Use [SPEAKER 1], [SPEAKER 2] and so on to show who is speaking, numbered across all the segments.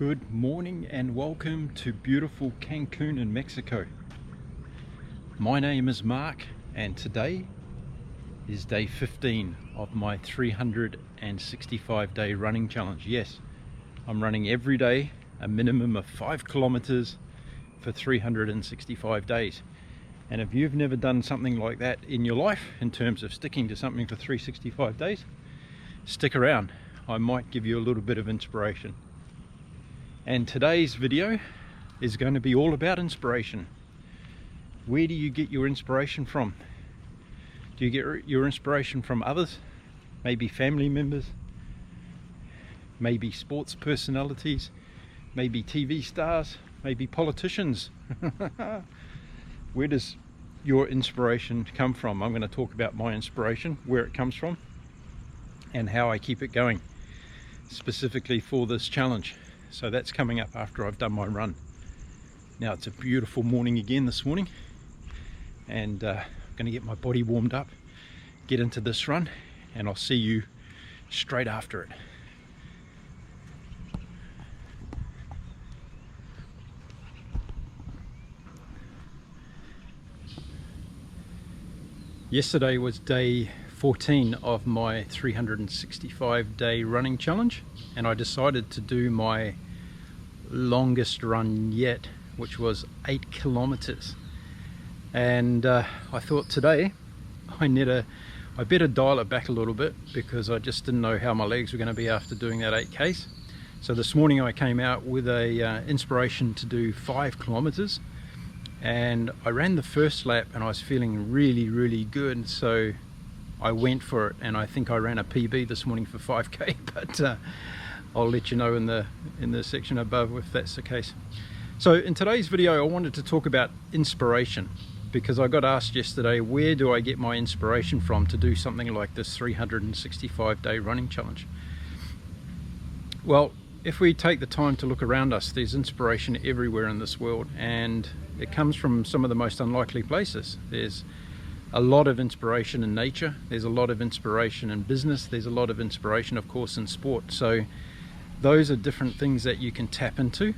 [SPEAKER 1] Good morning and welcome to beautiful Cancun in Mexico. My name is Mark and today is day 15 of my 365 day running challenge. Yes, I'm running every day a minimum of 5 kilometers for 365 days. And if you've never done something like that in your life, in terms of sticking to something for 365 days, stick around. I might give you a little bit of inspiration. And today's video is going to be all about inspiration. Where do you get your inspiration from? Do you get your inspiration from others? Maybe family members? Maybe sports personalities? Maybe TV stars? Maybe politicians? Where does your inspiration come from? I'm going to talk about my inspiration, where it comes from, and how I keep it going, specifically for this challenge. So that's coming up after I've done my run. Now it's a beautiful morning again this morning, and I'm going to get my body warmed up, get into this run, and I'll see you straight after it. Yesterday was day 14 of my 365 day running challenge, and I decided to do my longest run yet, which was 8 kilometers. And I thought today I better dial it back a little bit, because I just didn't know how my legs were going to be after doing that 8Ks. So this morning I came out with a inspiration to do 5 kilometers, and I ran the first lap and I was feeling really good, so I went for it, and I think I ran a PB this morning for 5K, but I'll let you know in the section above if that's the case. So in today's video I wanted to talk about inspiration, because I got asked yesterday, where do I get my inspiration from to do something like this 365 day running challenge? Well, if we take the time to look around us, there's inspiration everywhere in this world, and it comes from some of the most unlikely places. There's a lot of inspiration in nature, there's a lot of inspiration in business, there's a lot of inspiration of course in sport. So those are different things that you can tap into.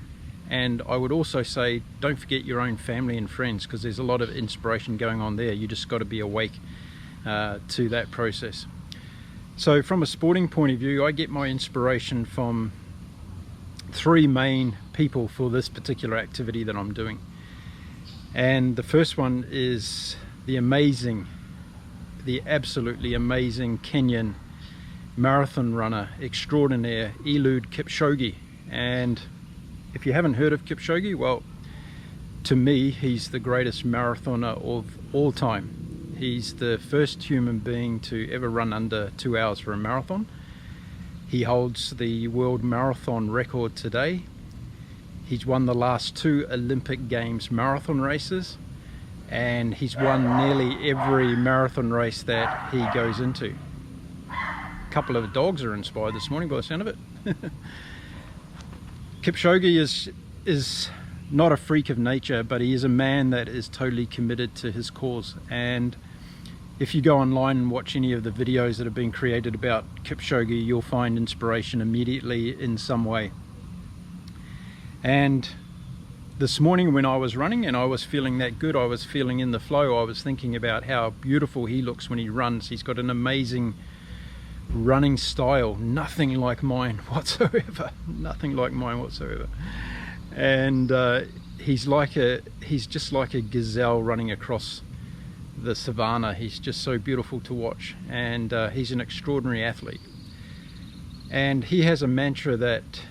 [SPEAKER 1] And I would also say, don't forget your own family and friends, because there's a lot of inspiration going on there. You just got to be awake to that process. So from a sporting point of view, I get my inspiration from 3 main people for this particular activity that I'm doing. And the first one is the absolutely amazing Kenyan marathon runner extraordinaire, Eluid Kipchoge. And if you haven't heard of Kipchoge, well, to me, he's the greatest marathoner of all time. He's the first human being to ever run under 2 hours for a marathon. He holds the world marathon record today. He's won the last 2 Olympic Games marathon races, and he's won nearly every marathon race that he goes into. A couple of dogs are inspired this morning by the sound of it. Kipchoge is not a freak of nature, but he is a man that is totally committed to his cause. And if you go online and watch any of the videos that have been created about Kipchoge, you'll find inspiration immediately in some way. And this morning when I was running and I was feeling that good, I was feeling in the flow, I was thinking about how beautiful he looks when he runs. He's got an amazing running style, nothing like mine whatsoever. Nothing like mine whatsoever. And he's just like a gazelle running across the savannah. He's just so beautiful to watch, and he's an extraordinary athlete. And he has a mantra that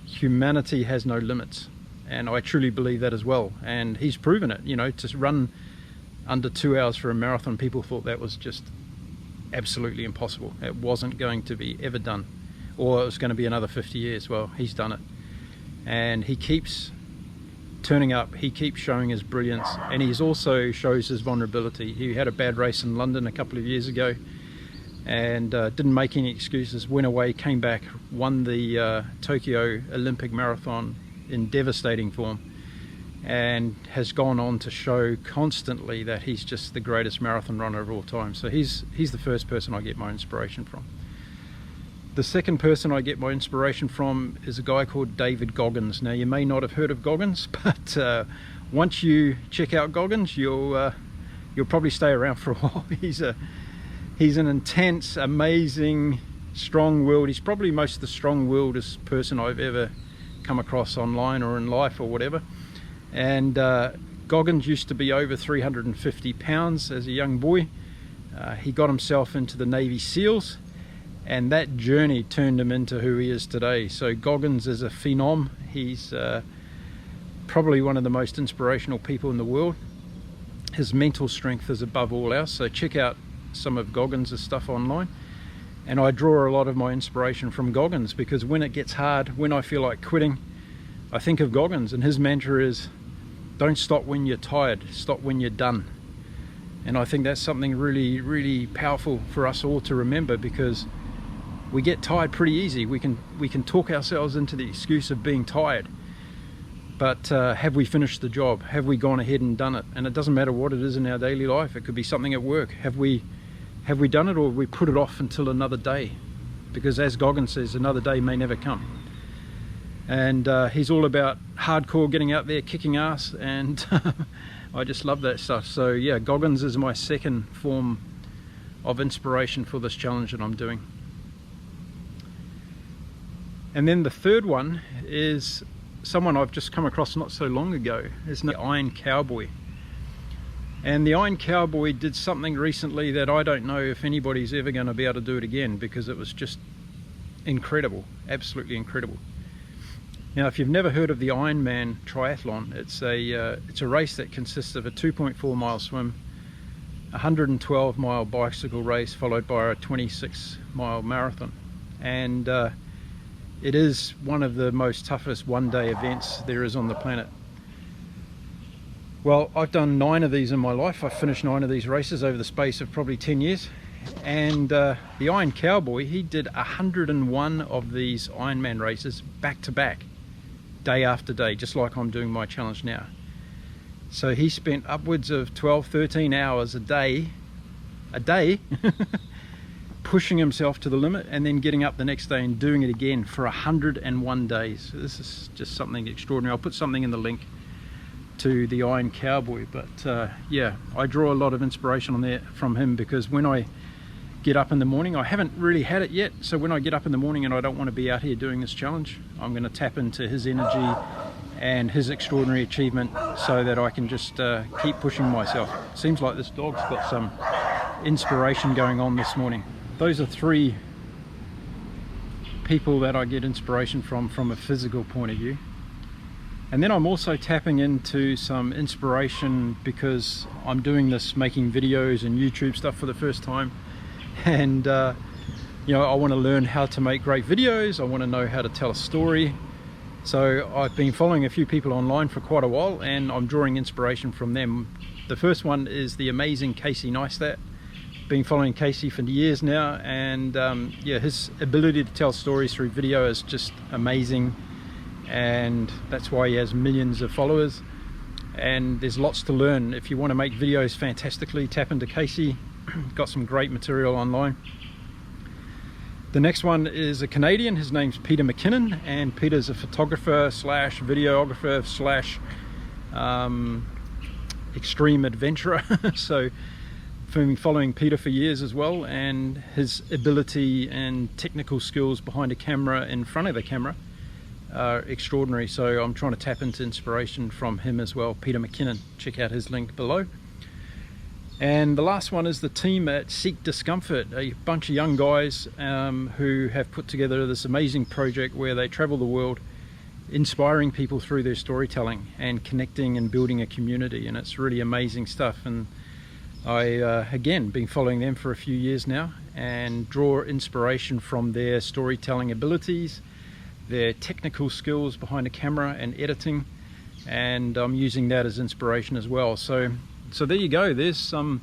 [SPEAKER 1] humanity has no limits, and I truly believe that as well. And he's proven it. You know, to run under 2 hours for a marathon, people thought that was just absolutely impossible. It wasn't going to be ever done, or it was going to be another 50 years. Well, he's done it, and he keeps turning up, he keeps showing his brilliance, and he also shows his vulnerability. He had a bad race in London a couple of years ago, and didn't make any excuses, went away, came back, won the Tokyo Olympic Marathon in devastating form, and has gone on to show constantly that he's just the greatest marathon runner of all time. So he's the first person I get my inspiration from. The second person I get my inspiration from is a guy called David Goggins. Now, you may not have heard of Goggins, but once you check out Goggins, you'll probably stay around for a while. He's an intense, amazing, strong-willed. He's probably most the strong-willedest person I've ever come across online or in life or whatever. And Goggins used to be over 350 pounds as a young boy. He got himself into the Navy SEALs, and that journey turned him into who he is today. So Goggins is a phenom. He's probably one of the most inspirational people in the world. His mental strength is above all else. So check out some of Goggins' stuff online. And I draw a lot of my inspiration from Goggins, because when it gets hard, when I feel like quitting, I think of Goggins, and his mantra is, don't stop when you're tired, stop when you're done. And I think that's something really, really powerful for us all to remember, because we get tired pretty easy. We can talk ourselves into the excuse of being tired, but have we finished the job? Have we gone ahead and done it? And it doesn't matter what it is in our daily life. It could be something at work. Have we done it, or have we put it off until another day? Because as Goggins says, another day may never come. And he's all about hardcore, getting out there, kicking ass, and I just love that stuff. So yeah, Goggins is my second form of inspiration for this challenge that I'm doing. And then the third one is someone I've just come across not so long ago. It's the Iron Cowboy. And the Iron Cowboy did something recently that I don't know if anybody's ever going to be able to do it again, because it was just incredible, absolutely incredible. Now, if you've never heard of the Ironman Triathlon, it's a race that consists of a 2.4 mile swim, a 112 mile bicycle race, followed by a 26 mile marathon. And it is one of the most toughest one-day events there is on the planet. Well, I've done 9 of these in my life. I've finished 9 of these races over the space of probably 10 years. And the Iron Cowboy, he did 101 of these Ironman races back to back, day after day, just like I'm doing my challenge now. So he spent upwards of 12-13 hours a day pushing himself to the limit, and then getting up the next day and doing it again for 101 days. So this is just something extraordinary. I'll put something in the link to the Iron Cowboy. But yeah, I draw a lot of inspiration from him, because when I get up in the morning, I haven't really had it yet, so when I get up in the morning and I don't want to be out here doing this challenge, I'm going to tap into his energy and his extraordinary achievement, so that I can just keep pushing myself. Seems like this dog's got some inspiration going on this morning. Those are 3 people that I get inspiration from a physical point of view. And then I'm also tapping into some inspiration because I'm doing this, making videos and YouTube stuff for the first time. And you know, I want to learn how to make great videos. I want to know how to tell a story. So I've been following a few people online for quite a while, and I'm drawing inspiration from them. The first one is the amazing Neistat. Been following Casey for years now, and yeah, his ability to tell stories through video is just amazing, and that's why he has millions of followers. And there's lots to learn. If you want to make videos fantastically, tap into Casey. Got some great material online. The next one is a Canadian. His name's Peter Mckinnon, and Peter's a photographer slash videographer slash extreme adventurer. So been following Peter for years as well, and his ability and technical skills behind a camera, in front of the camera, are extraordinary. So I'm trying to tap into inspiration from him as well, Peter Mckinnon. Check out his link below. And the last one is the team at Seek Discomfort, a bunch of young guys who have put together this amazing project where they travel the world, inspiring people through their storytelling and connecting and building a community. And it's really amazing stuff. And I again been following them for a few years now, and draw inspiration from their storytelling abilities, their technical skills behind a camera and editing, and I'm using that as inspiration as well. So there you go. There's some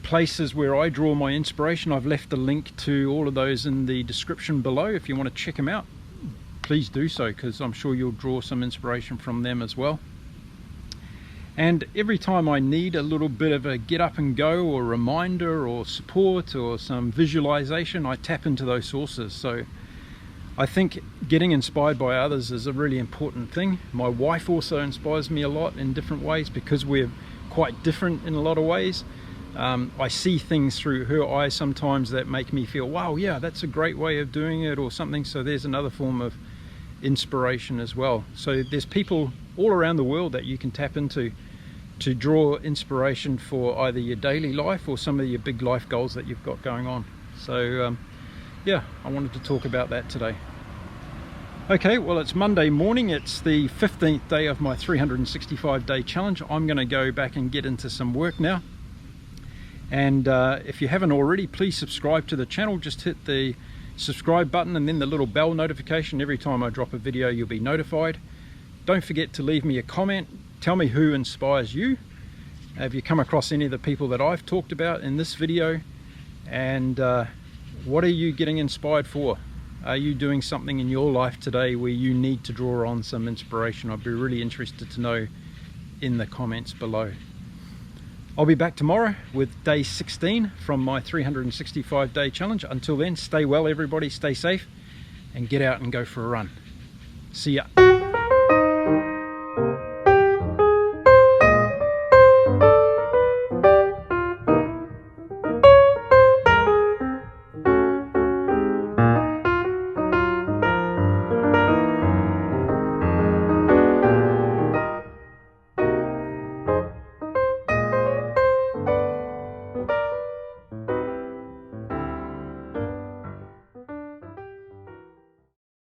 [SPEAKER 1] places where I draw my inspiration. I've left a link to all of those in the description below. If you want to check them out, please do so, because I'm sure you'll draw some inspiration from them as well. And every time I need a little bit of a get up and go or reminder or support or some visualization, I tap into those sources. So I think getting inspired by others is a really important thing. My wife also inspires me a lot in different ways because we're quite different in a lot of ways. I see things through her eyes sometimes that make me feel, wow, yeah, that's a great way of doing it or something. So there's another form of inspiration as well. So there's people all around the world that you can tap into to draw inspiration for either your daily life or some of your big life goals that you've got going on. So yeah, I wanted to talk about that today. Okay, well, it's Monday morning. It's the 15th day of my 365-day challenge. I'm going to go back and get into some work now. And if you haven't already, please subscribe to the channel. Just hit the subscribe button and then the little bell notification. Every time I drop a video, you'll be notified. Don't forget to leave me a comment. Tell me who inspires you. Have you come across any of the people that I've talked about in this video? And what are you getting inspired for? Are you doing something in your life today where you need to draw on some inspiration? I'd be really interested to know in the comments below. I'll be back tomorrow with day 16 from my 365-day challenge. Until then, stay well everybody, stay safe, and get out and go for a run. See ya.